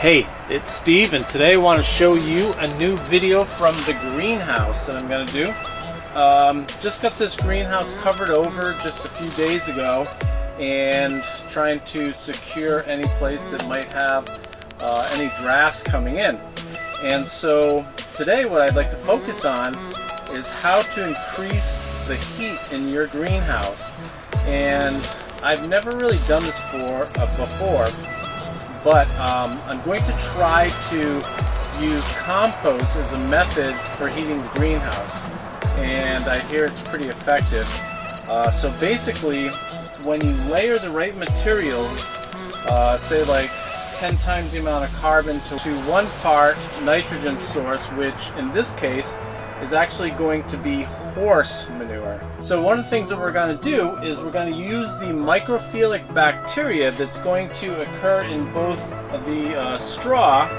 Hey, it's Steve, and today I want to show you a new video from the greenhouse that I'm going to do. Just got this greenhouse covered over just a few days ago and trying to secure any place that might have any drafts coming in. And so today what I'd like to focus on is how to increase the heat in your greenhouse. And I've never really done this before, but I'm going to try to use compost as a method for heating the greenhouse, and I hear it's pretty effective. So basically, when you layer the right materials, say like 10 times the amount of carbon to 1 part nitrogen source, which in this case is actually going to be horse manure. So one of the things that we're going to do is we're going to use the microphilic bacteria that's going to occur in both the straw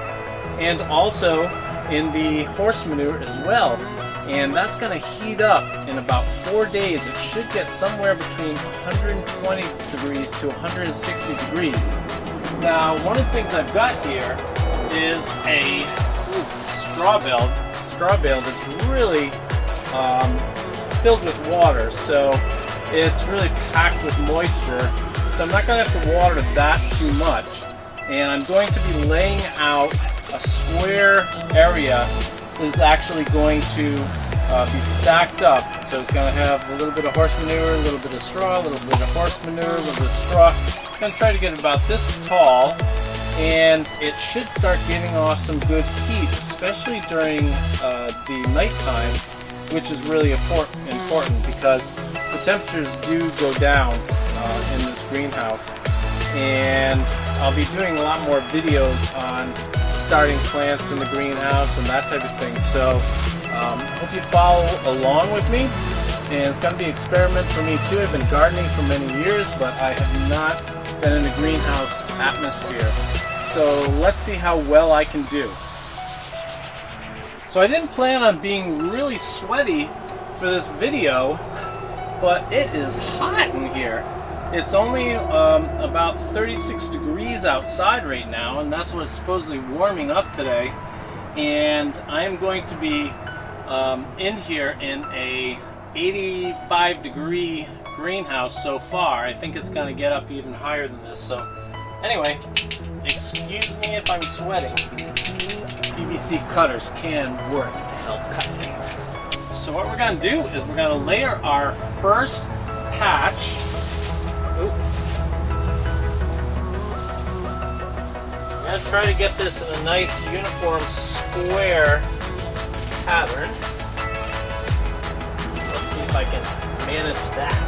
and also in the horse manure as well. And that's going to heat up in about 4 days. It should get somewhere between 120 degrees to 160 degrees. Now, one of the things I've got here is a straw bale that's really filled with water, so it's really packed with moisture, so I'm not going to have to water that too much. And I'm going to be laying out a square area that is actually going to be stacked up. So it's going to have a little bit of horse manure, a little bit of straw, a little bit of horse manure, a little bit of straw. I'm going to try to get about this tall, and it should start giving off some good heat, especially during the nighttime, which is really important because the temperatures do go down in this greenhouse. And I'll be doing a lot more videos on starting plants in the greenhouse and that type of thing. So I hope you follow along with me. And it's going to be an experiment for me too. I've been gardening for many years, but I have not been in a greenhouse atmosphere. So let's see how well I can do. So I didn't plan on being really sweaty for this video, but it is hot in here. It's only about 36 degrees outside right now, and that's what's supposedly warming up today. And I am going to be in here in a 85 degree greenhouse so far. I think it's going to get up even higher than this. So anyway, excuse me if I'm sweating. PVC cutters can work to help cut things. So what we're going to do is we're going to layer our first patch. I'm going to try to get this in a nice uniform square pattern. Let's see if I can manage that.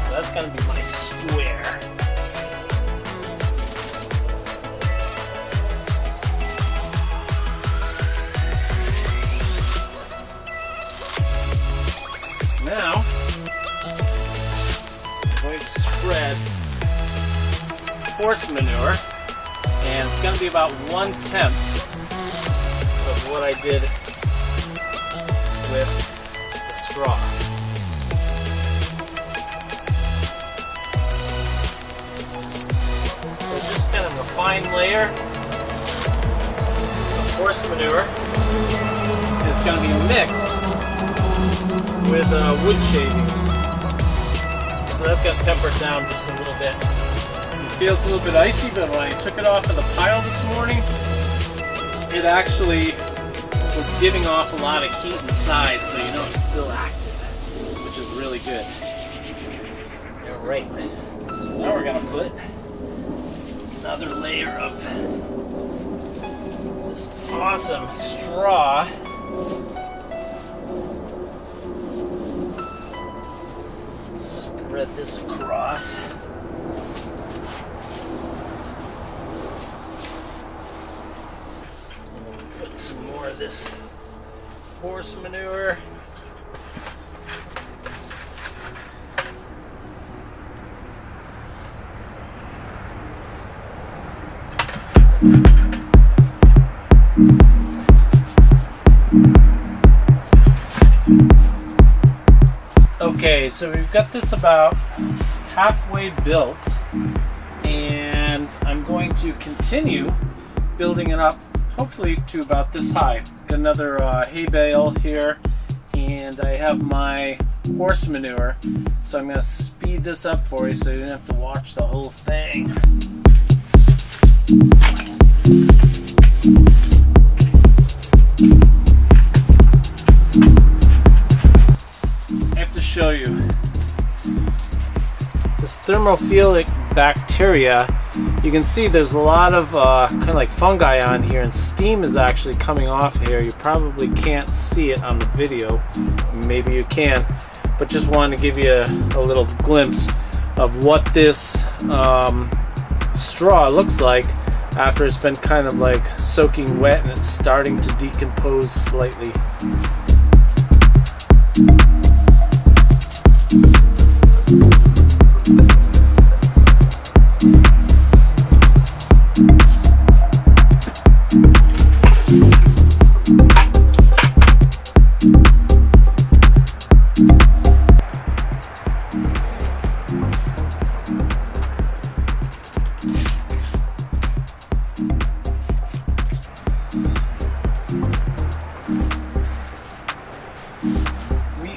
So that's going to be my square. Now, I'm going to spread horse manure, and it's going to be about 1/10 of what I did with the straw. So just kind of a fine layer of horse manure is going to be mixed with wood shavings. So that's got tempered down just a little bit. It feels a little bit icy, but when I took it off of the pile this morning, it actually was giving off a lot of heat inside, so you know it's still active, which is really good. Alright, so now we're going to put another layer of this awesome straw. Spread this across. And then put some more of this horse manure. Okay, so we've got this about halfway built, and I'm going to continue building it up, hopefully to about this high. Got another hay bale here, and I have my horse manure, so I'm going to speed this up for you so you don't have to watch the whole thing. I have to show you this thermophilic bacteria. You can see there's a lot of kind of like fungi on here, and steam is actually coming off here. You probably can't see it on the video, maybe you can, but just wanted to give you a little glimpse of what this straw looks like after it's been kind of like soaking wet and it's starting to decompose slightly.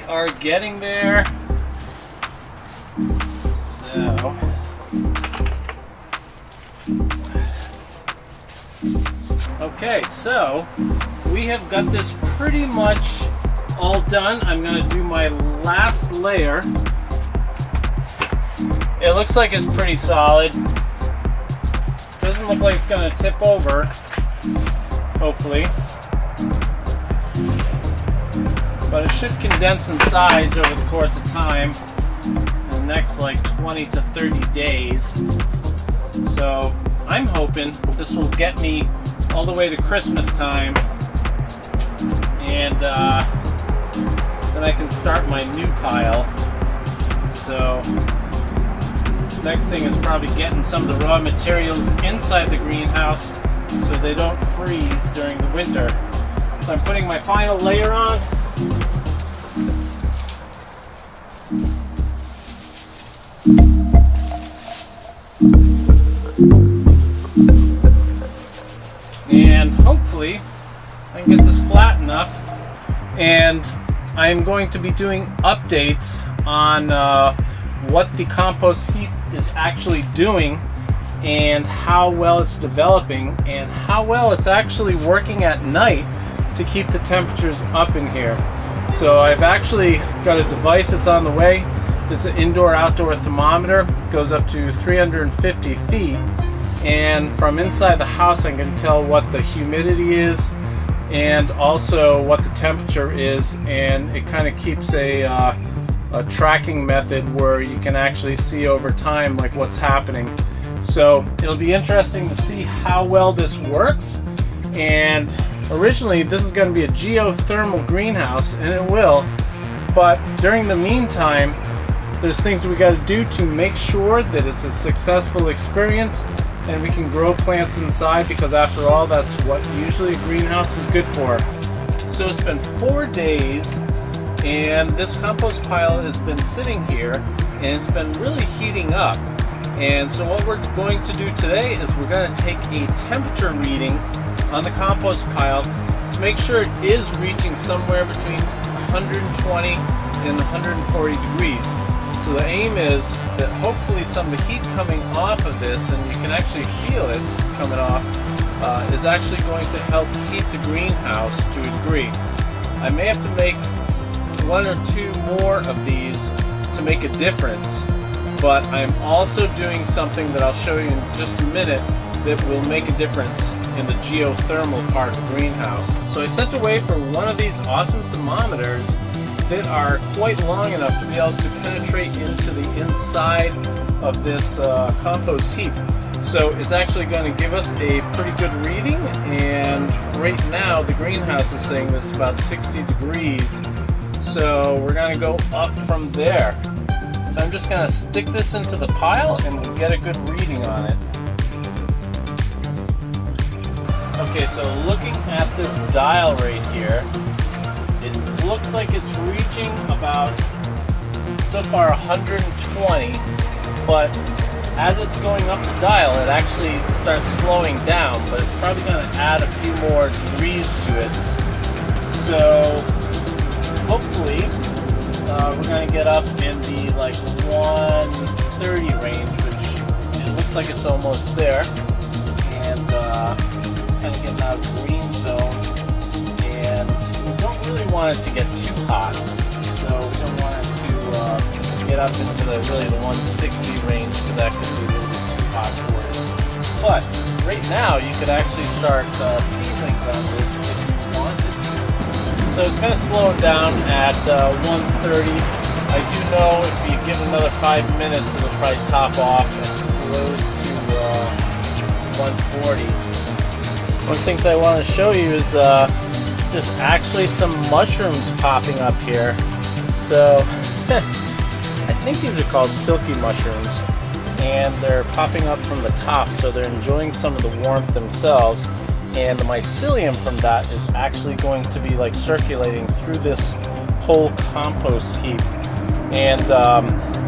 Are getting there. So okay, so we have got this pretty much all done. I'm going to do my last layer. It looks like it's pretty solid. Doesn't look like it's going to tip over, hopefully. But it should condense in size over the course of time in the next like 20 to 30 days. So I'm hoping this will get me all the way to Christmas time, and then I can start my new pile. So next thing is probably getting some of the raw materials inside the greenhouse so they don't freeze during the winter. So I'm putting my final layer on. And hopefully I can get this flat enough, and I'm going to be doing updates on what the compost heap is actually doing and how well it's developing and how well it's actually working at night to keep the temperatures up in here. So I've actually got a device that's on the way. It's an indoor-outdoor thermometer. It goes up to 350 feet, and from inside the house I can tell what the humidity is and also what the temperature is, and it kind of keeps a tracking method where you can actually see over time like what's happening. So it'll be interesting to see how well this works. And originally this is going to be a geothermal greenhouse, and it will, but during the meantime there's things we got to do to make sure that it's a successful experience and we can grow plants inside, because after all that's what usually a greenhouse is good for. So it's been 4 days and this compost pile has been sitting here and it's been really heating up. And so what we're going to do today is we're going to take a temperature reading on the compost pile to make sure it is reaching somewhere between 120 and 140 degrees. So the aim is that hopefully some of the heat coming off of this, and you can actually feel it coming off, is actually going to help heat the greenhouse to a degree. I may have to make 1 or 2 more of these to make a difference, but I'm also doing something that I'll show you in just a minute that will make a difference in the geothermal part of the greenhouse. So I sent away for one of these awesome thermometers that are quite long enough to be able to penetrate into the inside of this compost heap. So it's actually going to give us a pretty good reading, and right now the greenhouse is saying that it's about 60 degrees. So we're going to go up from there. So I'm just going to stick this into the pile and we'll get a good reading on it. Okay, so looking at this dial right here, it looks like it's reaching about, so far, 120, but as it's going up the dial, it actually starts slowing down, but it's probably going to add a few more degrees to it. So hopefully we're going to get up in the like 130 range, which it looks like it's almost there, and kind of getting out of the green zone. And we don't really want it to get too hot, so we don't want it to get up into the 160 range, because that could be a little bit too hot for it. But right now you could actually start seedlings on this if you wanted to. So it's kind of slowing down at 130. I do know if you give it another 5 minutes, it'll probably top off and close to 140. One thing that I want to show you is there's actually some mushrooms popping up here. So I think these are called silky mushrooms, and they're popping up from the top, so they're enjoying some of the warmth themselves, and the mycelium from that is actually going to be like circulating through this whole compost heap, and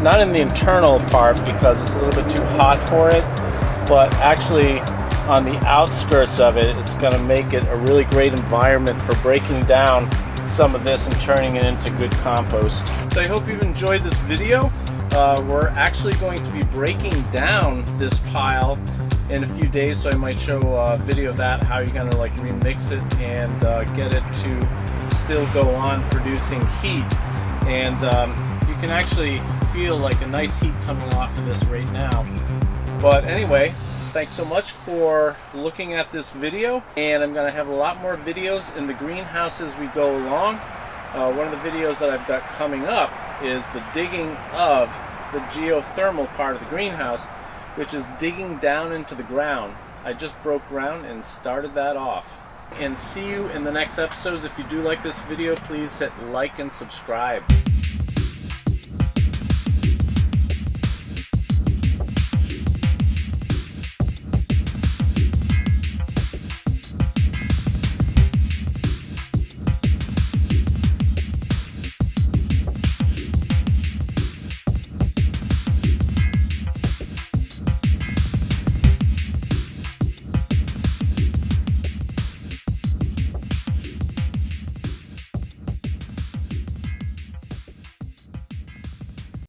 not in the internal part because it's a little bit too hot for it, but actually on the outskirts of it, it's going to make it a really great environment for breaking down some of this and turning it into good compost. So I hope you've enjoyed this video. We're actually going to be breaking down this pile in a few days, so I might show a video of that, how you're going to like remix it and get it to still go on producing heat. And you can actually feel like a nice heat coming off of this right now. But anyway, thanks so much for looking at this video, and I'm going to have a lot more videos in the greenhouse as we go along. One of the videos that I've got coming up is the digging of the geothermal part of the greenhouse, which is digging down into the ground. I just broke ground and started that off. And see you in the next episodes. If you do like this video, please hit like and subscribe.